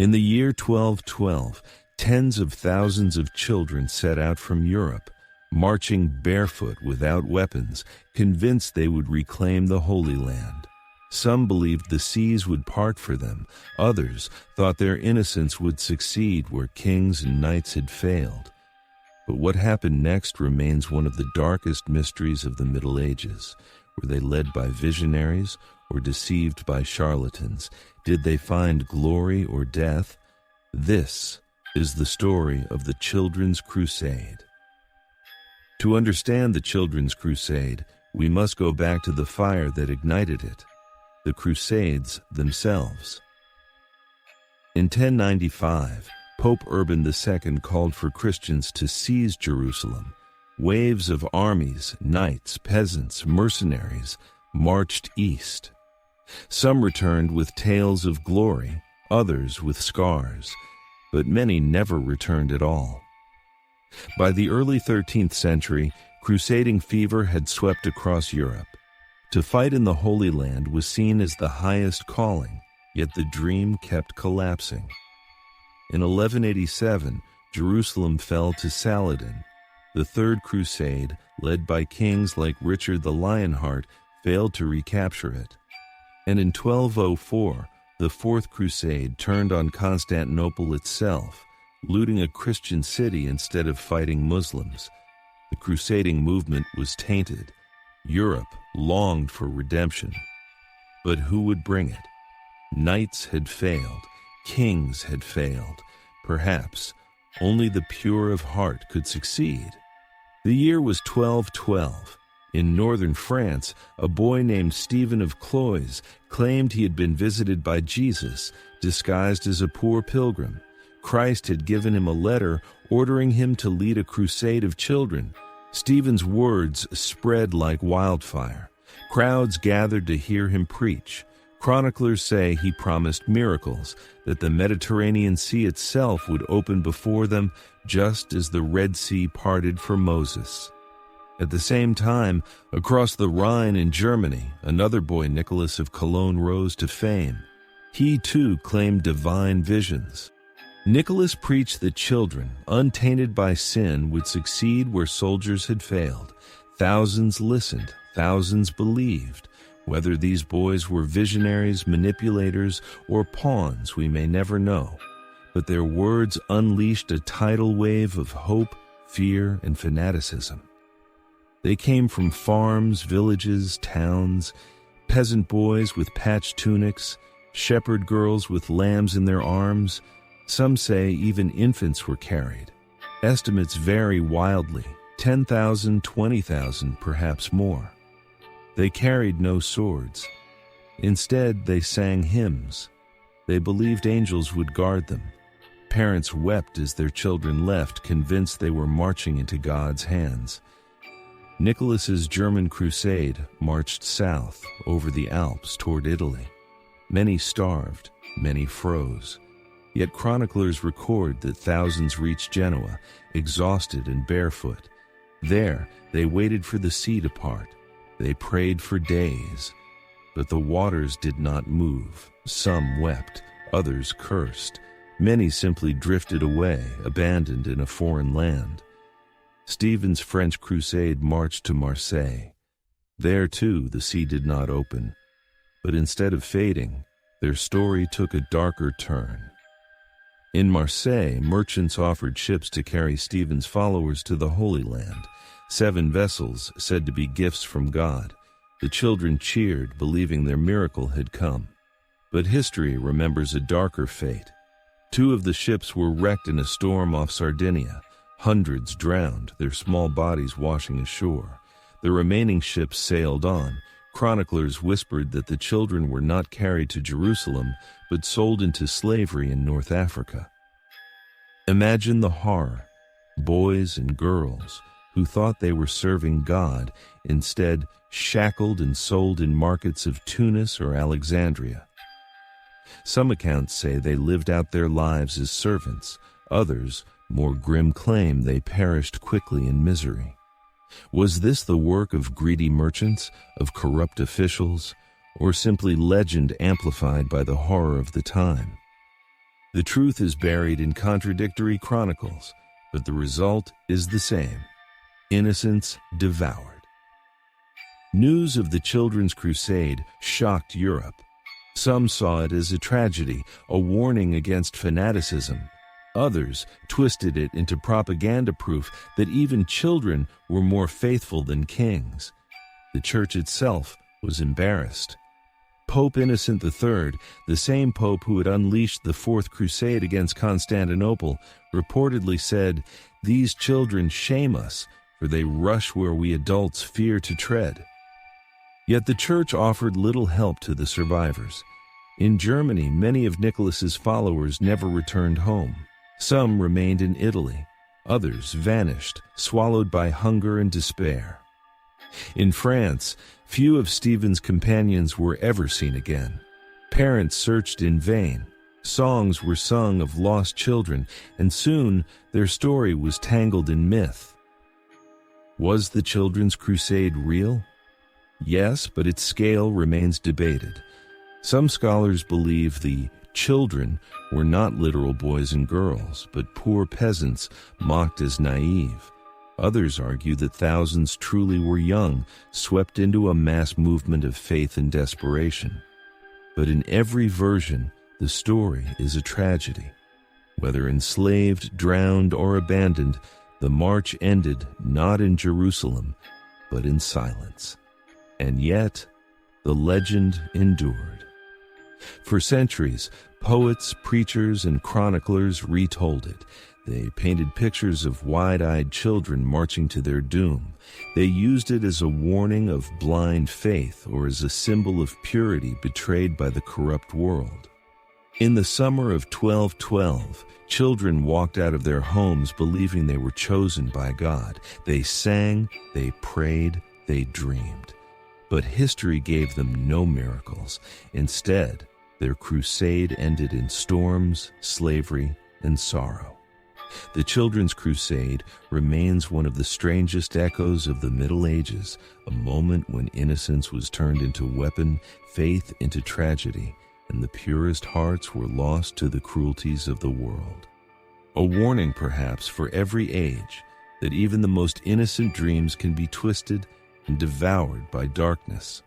In the year 1212, tens of thousands of children set out from Europe, marching barefoot without weapons, convinced they would reclaim the Holy Land. Some believed the seas would part for them. Others thought their innocence would succeed where kings and knights had failed. But what happened next remains one of the darkest mysteries of the Middle Ages. Were they led by visionaries or deceived by charlatans? Did they find glory or death? This is the story of the Children's Crusade. To understand the Children's Crusade, we must go back to the fire that ignited it, the Crusades themselves. In 1095, Pope Urban II called for Christians to seize Jerusalem. Waves of armies, knights, peasants, mercenaries marched east. Some returned with tales of glory, others with scars, but many never returned at all. By the early 13th century, crusading fever had swept across Europe. To fight in the Holy Land was seen as the highest calling, yet the dream kept collapsing. In 1187, Jerusalem fell to Saladin. The Third Crusade, led by kings like Richard the Lionheart, failed to recapture it. And in 1204, the Fourth Crusade turned on Constantinople itself, looting a Christian city instead of fighting Muslims. The crusading movement was tainted. Europe longed for redemption. But who would bring it? Knights had failed. Kings had failed. Perhaps only the pure of heart could succeed. The year was 1212. In northern France, a boy named Stephen of Cloyes claimed he had been visited by Jesus, disguised as a poor pilgrim. Christ had given him a letter ordering him to lead a crusade of children. Stephen's words spread like wildfire. Crowds gathered to hear him preach. Chroniclers say he promised miracles, that the Mediterranean Sea itself would open before them, just as the Red Sea parted for Moses. At the same time, across the Rhine in Germany, another boy, Nicholas of Cologne, rose to fame. He too claimed divine visions. Nicholas preached that children, untainted by sin, would succeed where soldiers had failed. Thousands listened, thousands believed. Whether these boys were visionaries, manipulators, or pawns, we may never know. But their words unleashed a tidal wave of hope, fear, and fanaticism. They came from farms, villages, towns, peasant boys with patched tunics, shepherd girls with lambs in their arms. Some say even infants were carried. Estimates vary wildly, 10,000, 20,000, perhaps more. They carried no swords. Instead, they sang hymns. They believed angels would guard them. Parents wept as their children left, convinced they were marching into God's hands. Nicholas's German crusade marched south over the Alps toward Italy. Many starved, many froze. Yet chroniclers record that thousands reached Genoa, exhausted and barefoot. There, they waited for the sea to part. They prayed for days. But the waters did not move. Some wept, others cursed. Many simply drifted away, abandoned in a foreign land. Stephen's French crusade marched to Marseille. There, too, the sea did not open. But instead of fading, their story took a darker turn. In Marseille, merchants offered ships to carry Stephen's followers to the Holy Land, 7 vessels said to be gifts from God. The children cheered, believing their miracle had come. But history remembers a darker fate. 2 of the ships were wrecked in a storm off Sardinia. Hundreds drowned, their small bodies washing ashore. The remaining ships sailed on. Chroniclers whispered that the children were not carried to Jerusalem, but sold into slavery in North Africa. Imagine the horror. Boys and girls who thought they were serving God, instead shackled and sold in markets of Tunis or Alexandria. Some accounts say they lived out their lives as servants. Others, more grim, claim they perished quickly in misery. Was this the work of greedy merchants, of corrupt officials, or simply legend amplified by the horror of the time? The truth is buried in contradictory chronicles, but the result is the same: innocents devoured. News of the Children's Crusade shocked Europe. Some saw it as a tragedy, a warning against fanaticism. Others twisted it into propaganda proof that even children were more faithful than kings. The Church itself was embarrassed. Pope Innocent III, the same pope who had unleashed the Fourth Crusade against Constantinople, reportedly said, "These children shame us, for they rush where we adults fear to tread." Yet the Church offered little help to the survivors. In Germany, many of Nicholas's followers never returned home. Some remained in Italy. Others vanished, swallowed by hunger and despair. In France, few of Stephen's companions were ever seen again. Parents searched in vain. Songs were sung of lost children, and soon their story was tangled in myth. Was the Children's Crusade real? Yes, but its scale remains debated. Some scholars believe the children were not literal boys and girls, but poor peasants mocked as naive. Others argue that thousands truly were young, swept into a mass movement of faith and desperation. But in every version, the story is a tragedy. Whether enslaved, drowned, or abandoned, the march ended not in Jerusalem, but in silence. And yet, the legend endured. For centuries, poets, preachers, and chroniclers retold it. They painted pictures of wide-eyed children marching to their doom. They used it as a warning of blind faith or as a symbol of purity betrayed by the corrupt world. In the summer of 1212, children walked out of their homes believing they were chosen by God. They sang, they prayed, they dreamed. But history gave them no miracles. Instead, their crusade ended in storms, slavery, and sorrow. The Children's Crusade remains one of the strangest echoes of the Middle Ages, a moment when innocence was turned into weapon, faith into tragedy, and the purest hearts were lost to the cruelties of the world. A warning, perhaps, for every age, that even the most innocent dreams can be twisted and devoured by darkness.